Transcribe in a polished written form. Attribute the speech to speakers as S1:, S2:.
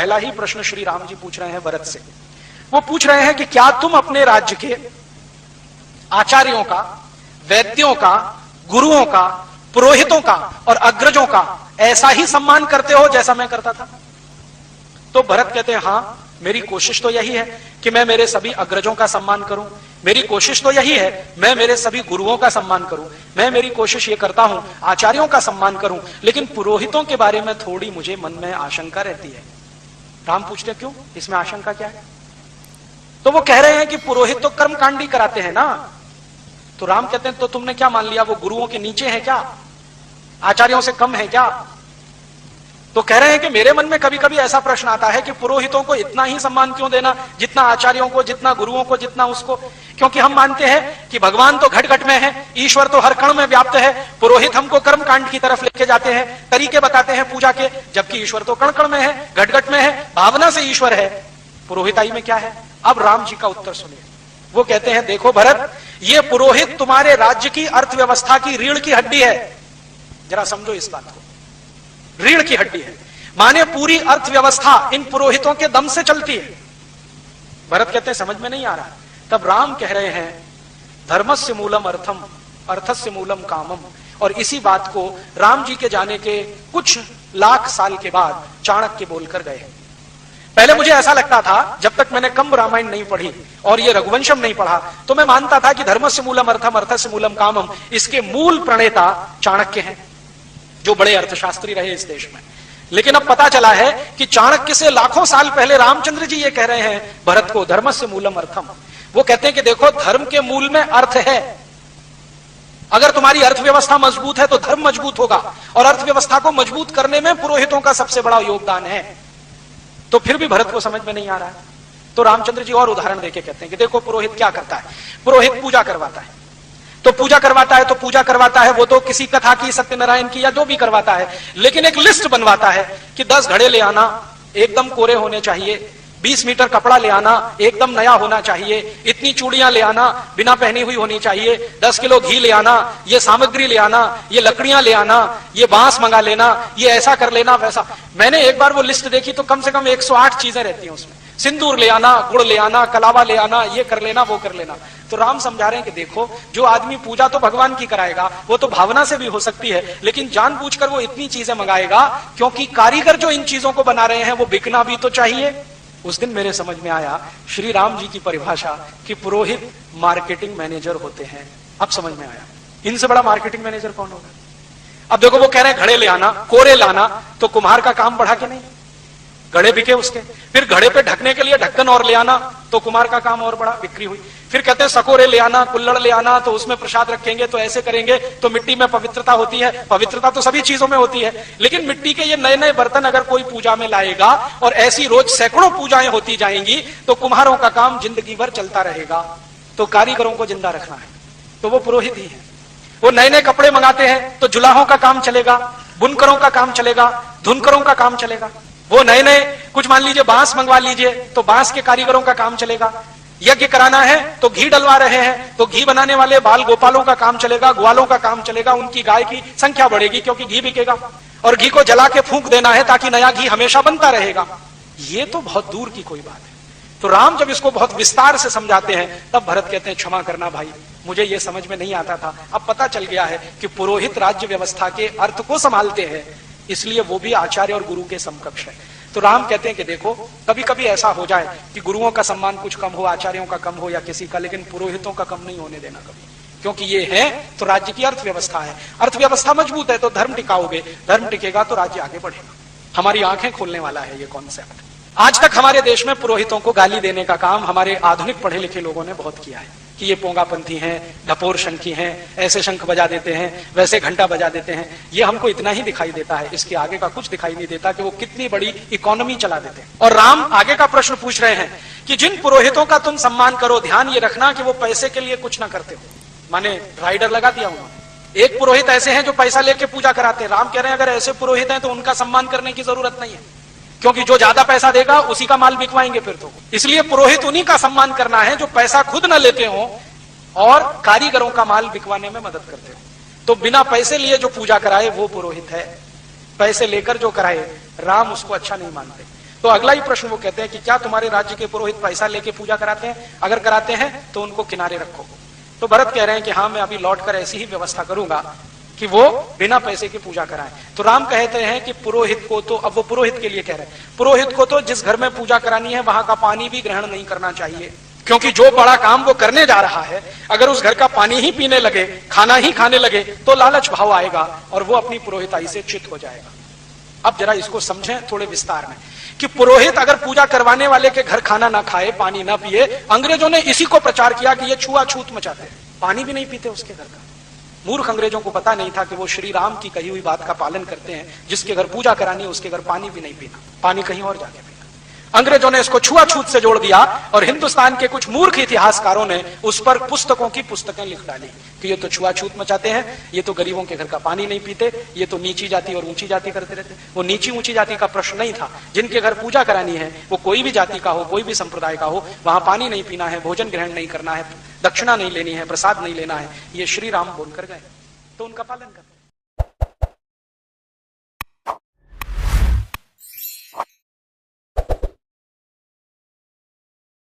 S1: पहला ही प्रश्न श्री राम जी पूछ रहे हैं भरत से। वो पूछ रहे हैं कि क्या तुम अपने राज्य के आचार्यों का, वैद्यों का, गुरुओं का, पुरोहितों का और अग्रजों का ऐसा ही सम्मान करते हो जैसा मैं करता था? तो भरत कहते हैं, हां, मेरी कोशिश तो यही है कि मैं मेरे सभी अग्रजों का सम्मान करूं, मेरी कोशिश तो यही है मैं मेरे सभी गुरुओं का सम्मान करूं, मैं मेरी कोशिश ये करता हूं आचार्यों का सम्मान करूं, लेकिन पुरोहितों के बारे में थोड़ी मुझे मन में आशंका रहती है। राम पूछते क्यों, इसमें आशंका क्या है? तो वो कह रहे हैं कि पुरोहित तो कर्मकांडी कराते हैं ना। तो राम कहते हैं तो तुमने क्या मान लिया, वो गुरुओं के नीचे है क्या, आचार्यों से कम है क्या? तो कह रहे हैं कि मेरे मन में कभी कभी ऐसा प्रश्न आता है कि पुरोहितों को इतना ही सम्मान क्यों देना, जितना आचार्यों को, जितना गुरुओं को, जितना उसको? क्योंकि हम मानते हैं कि भगवान तो घट घट में है, ईश्वर तो हर कण में व्याप्त है, पुरोहित हमको कर्मकांड की तरफ लेके जाते हैं, तरीके बताते हैं पूजा के, जबकि ईश्वर तो कण कण में है, घट घट में है, भावना से ईश्वर है, पुरोहिताई में क्या है? अब राम जी का उत्तर सुनिए। वो कहते हैं, देखो भरत, ये पुरोहित तुम्हारे राज्य की अर्थव्यवस्था की रीढ़ की हड्डी है। जरा समझो इस बात को, रीढ़ की हड्डी है, माने पूरी अर्थव्यवस्था इन पुरोहितों के दम से चलती है। भरत कहते हैं समझ में नहीं आ रहा। तब राम कह रहे हैं, धर्मस्य मूलम अर्थम, अर्थस्य मूलम कामम। और इसी बात को राम जी के जाने के कुछ लाख साल के बाद चाणक्य बोलकर गए। पहले मुझे ऐसा लगता था, जब तक मैंने कंब रामायण नहीं पढ़ी और ये रघुवंशम नहीं पढ़ा, तो मैं मानता था कि धर्मस्य मूलम अर्थम, अर्थस्य मूलम कामम, इसके मूल प्रणेता चाणक्य हैं, जो बड़े अर्थशास्त्री रहे इस देश में। लेकिन अब पता चला है कि चाणक्य से लाखों साल पहले रामचंद्र जी ये कह रहे हैं भरत को, धर्मस्य मूलम अर्थम। वो कहते हैं कि देखो, धर्म के मूल में अर्थ है। अगर तुम्हारी अर्थव्यवस्था मजबूत है तो धर्म मजबूत होगा, और अर्थव्यवस्था को मजबूत करने में पुरोहितों का सबसे बड़ा योगदान है। तो फिर भी भरत को समझ में नहीं आ रहा है। तो रामचंद्र जी और उदाहरण देके कहते हैं कि देखो, पुरोहित क्या करता है, पुरोहित पूजा करवाता है। तो पूजा करवाता है, तो पूजा करवाता है, वो तो किसी कथा की, सत्यनारायण की, या जो भी करवाता है, लेकिन एक लिस्ट बनवाता है कि 10 घड़े ले आना, एकदम कोरे होने चाहिए, 20 मीटर कपड़ा ले आना, एकदम नया होना चाहिए, इतनी चूड़ियां ले आना, बिना पहनी हुई होनी चाहिए, 10 किलो घी ले आना, ये सामग्री ले आना, ये लकड़ियां ले आना, ये बांस मंगा लेना, ये ऐसा कर लेना, वैसा। मैंने एक बार वो लिस्ट देखी तो कम से कम 108 चीजें रहती हैं उसमें। सिंदूर ले आना, गुड़ ले आना, कलावा ले आना, ये कर लेना, वो कर लेना। तो राम समझा रहे हैं कि देखो, जो आदमी पूजा तो भगवान की कराएगा, वो तो भावना से भी हो सकती है, लेकिन जानबूझकर वो इतनी चीजें मंगाएगा क्योंकि कारीगर जो इन चीजों को बना रहे हैं वो बिकना भी तो चाहिए। उस दिन मेरे समझ में आया श्री राम जी की परिभाषा कि पुरोहित मार्केटिंग मैनेजर होते हैं। अब समझ में आया, इनसे बड़ा मार्केटिंग मैनेजर कौन होगा। अब देखो, वो कह रहे हैं घड़े ले आना, कोरे लाना, तो कुम्हार का काम बढ़ा के नहीं, घड़े बिके उसके। फिर घड़े पे ढकने के लिए ढक्कन और ले आना, तो कुम्हार का काम और बड़ा, बिक्री हुई। फिर कहते हैं सकोरे ले आना, कुल्लड़ ले आना, तो उसमें प्रसाद रखेंगे, तो ऐसे करेंगे तो मिट्टी में पवित्रता होती है। पवित्रता तो सभी चीजों में होती है, लेकिन मिट्टी के ये नए नए बर्तन अगर कोई पूजा में लाएगा और ऐसी रोज सैकड़ों पूजाएं होती जाएंगी, तो कुम्हारों का काम जिंदगी भर चलता रहेगा। तो कारीगरों को जिंदा रखना है तो वो पुरोहित ही है। वो नए नए कपड़े मंगाते हैं तो जुलाहों का काम चलेगा, बुनकरों का काम चलेगा, धुनकरों का काम चलेगा। वो नए नए कुछ मान लीजिए बांस मंगवा लीजिए तो बांस के कारीगरों का काम चलेगा। यज्ञ कराना है तो घी डलवा रहे हैं तो घी बनाने वाले बाल गोपालों का काम चलेगा, ग्वालों का काम चलेगा, उनकी गाय की संख्या बढ़ेगी क्योंकि घी बिकेगा। और घी को जला के फूंक देना है ताकि नया घी हमेशा बनता रहेगा। ये तो बहुत दूर की कोई बात है। तो राम जब इसको बहुत विस्तार से समझाते हैं तब भरत कहते हैं, क्षमा करना भाई, मुझे ये समझ में नहीं आता था, अब पता चल गया है कि पुरोहित राज्य व्यवस्था के अर्थ को संभालते हैं, इसलिए वो भी आचार्य और गुरु के समकक्ष है। तो राम कहते हैं कि देखो, कभी कभी ऐसा हो जाए कि गुरुओं का सम्मान कुछ कम हो, आचार्यों का कम हो या किसी का, लेकिन पुरोहितों का कम नहीं होने देना कभी, क्योंकि ये है तो राज्य की अर्थव्यवस्था है। अर्थव्यवस्था मजबूत है तो धर्म टिकाओगे, धर्म टिकेगा तो राज्य आगे बढ़ेगा। हमारी आंखें खोलने वाला है ये कॉन्सेप्ट। आज तक हमारे देश में पुरोहितों को गाली देने का काम हमारे आधुनिक पढ़े लिखे लोगों ने बहुत किया है कि ये पोंगापंथी हैं, ढपोर शंखी हैं, ऐसे शंख बजा देते हैं, वैसे घंटा बजा देते हैं। ये हमको इतना ही दिखाई देता है, इसके आगे का कुछ दिखाई नहीं देता कि वो कितनी बड़ी इकोनॉमी चला देते हैं। और राम आगे का प्रश्न पूछ रहे हैं कि जिन पुरोहितों का तुम सम्मान करो, ध्यान ये रखना कि वो पैसे के लिए कुछ ना करते हो। माने राइडर लगा दिया उन्होंने। एक पुरोहित ऐसे हैं जो पैसा लेके पूजा कराते हैं। राम कह रहे हैं अगर ऐसे पुरोहित हैं तो उनका सम्मान करने की जरूरत नहीं है, क्योंकि जो ज्यादा पैसा देगा उसी का माल बिकवाएंगे फिर तो। इसलिए पुरोहित उन्हीं का सम्मान करना है जो पैसा खुद न लेते हो और कारीगरों का माल बिकवाने में मदद करते हो। तो बिना पैसे लिए जो पूजा कराए वो पुरोहित है, पैसे लेकर जो कराए राम उसको अच्छा नहीं मानते। तो अगला ही प्रश्न वो कहते हैं कि क्या तुम्हारे राज्य के पुरोहित पैसा लेके पूजा कराते हैं? अगर कराते हैं तो उनको किनारे रखो। तो भरत कह रहे हैं कि हाँ, मैं अभी लौटकर ऐसी ही व्यवस्था करूंगा कि वो बिना पैसे की पूजा कराएं। तो राम कहते हैं कि पुरोहित को तो, अब वो पुरोहित के लिए कह रहे हैं, पुरोहित को तो जिस घर में पूजा करानी है वहां का पानी भी ग्रहण नहीं करना चाहिए, क्योंकि जो बड़ा काम वो करने जा रहा है, अगर उस घर का पानी ही पीने लगे, खाना ही खाने लगे, तो लालच भाव आएगा और वो अपनी पुरोहिताई से च्युत हो जाएगा। अब जरा इसको समझें थोड़े विस्तार में कि पुरोहित अगर पूजा करवाने वाले के घर खाना ना खाए, पानी ना पिए, अंग्रेजों ने इसी को प्रचार किया कि ये छुआछूत मचाते हैं, पानी भी नहीं पीते उसके घर का। मूर्ख अंग्रेजों को पता नहीं था कि वो श्री राम की कही हुई बात का पालन करते हैं, जिसके घर पूजा करानी है उसके घर पानी भी नहीं पीना, पानी कहीं और जाके पीना। अंग्रेजों ने इसको छुआछूत से जोड़ दिया और हिंदुस्तान के कुछ मूर्ख इतिहासकारों ने उस पर पुस्तकों की पुस्तकें लिख डाली कि ये तो छुआछूत मचाते हैं, ये तो गरीबों के घर का पानी नहीं पीते, ये तो नीची जाति और ऊंची जाति करते रहते। वो नीची ऊंची जाति का प्रश्न नहीं था, जिनके घर पूजा करानी है वो कोई भी जाति का हो, कोई भी संप्रदाय का हो, वहां पानी नहीं पीना है, भोजन ग्रहण नहीं करना है, दक्षिणा नहीं लेनी है, प्रसाद नहीं लेना है, ये श्री राम बोलकर गए, तो उनका पालन करते।